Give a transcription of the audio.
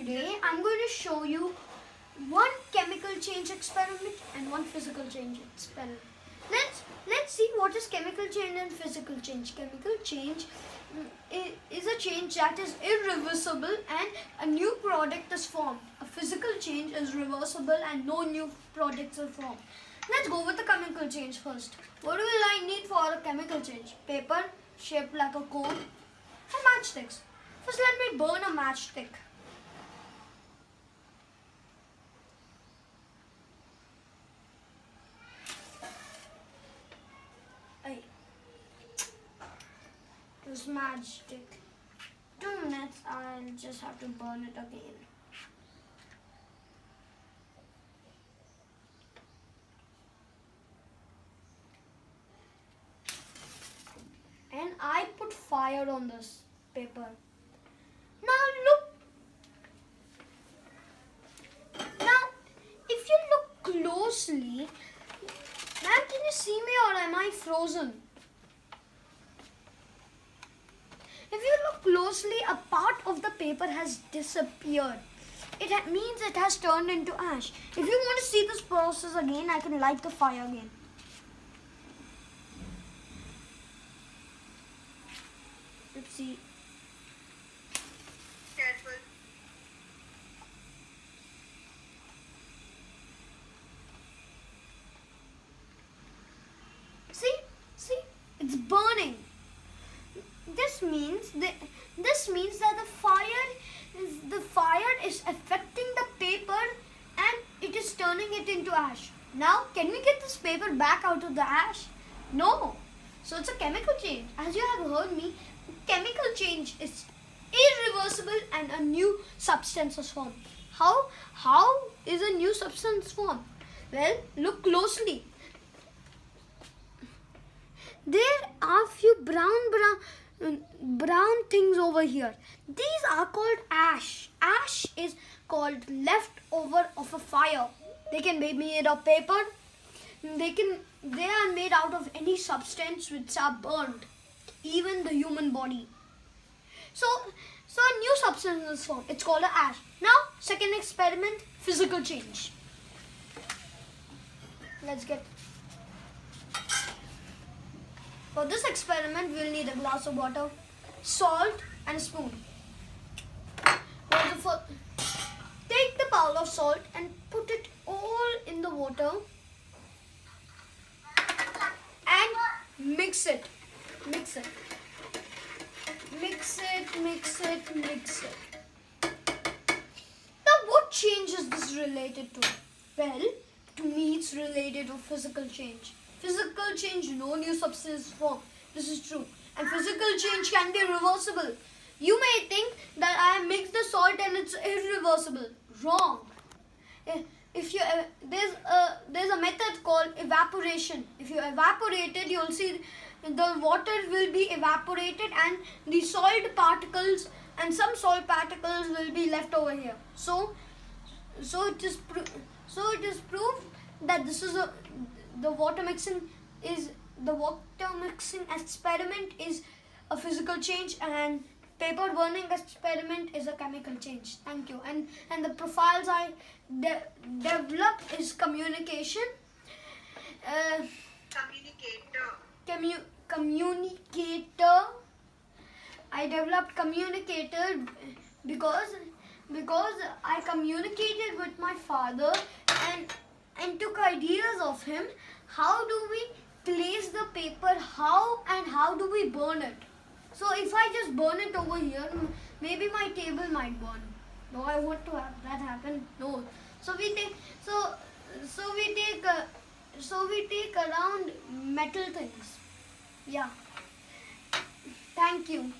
Today I'm going to show you one chemical change experiment and one physical change experiment. Let's see what is chemical change and physical change. Chemical change is a change that is irreversible and a new product is formed. A physical change is reversible and no new products are formed. Let's go with the chemical change first. What will I need for a chemical change? Paper shaped like a cone and matchsticks. First let me burn a matchstick. This matchstick. 2 minutes, I'll just have to burn it again. And I put fire on this paper. Now look. Now, if you look closely, ma'am, can you see me or am I frozen? If you look closely, a part of the paper has disappeared. It means it has turned into ash. If you want to see this process again, I can light the fire again. Let's see. Careful. See, it's burning. This means that the fire is affecting the paper and it is turning it into ash. Now, can we get this paper back out of the ash? No. So it's a chemical change. As you have heard me, chemical change is irreversible and a new substance is formed. How is a new substance formed? Well, look closely. There are few brown things over here. These are called ash. Ash is called leftover of a fire. They can be made of paper. They are made out of any substance which are burned, even the human body. So a new substance is formed. It's called an ash. Now, second experiment, physical change. Let's get. For this experiment, we will need a glass of water, salt and a spoon. Take the bowl of salt and put it all in the water and mix it. Mix it. Now what change is this related to? Well, to me it's related to physical change. Physical change, no new substance formed. This is true. And physical change can be reversible. You may think that I mixed the salt and it's irreversible. Wrong. There's a method called evaporation. If you evaporate it, you'll see the water will be evaporated and the salt particles and some salt particles will be left over here. So it is proved that the water mixing experiment is a physical change and paper burning experiment is a chemical change. Thank you. And the profiles I developed is communicator. I developed communicator because I communicated with my father and took ideas of him. How do we place the paper? How do we burn it? So if I just burn it over here, maybe my table might burn. No, I want to have that happen. No. So we take around metal things. Yeah. Thank you.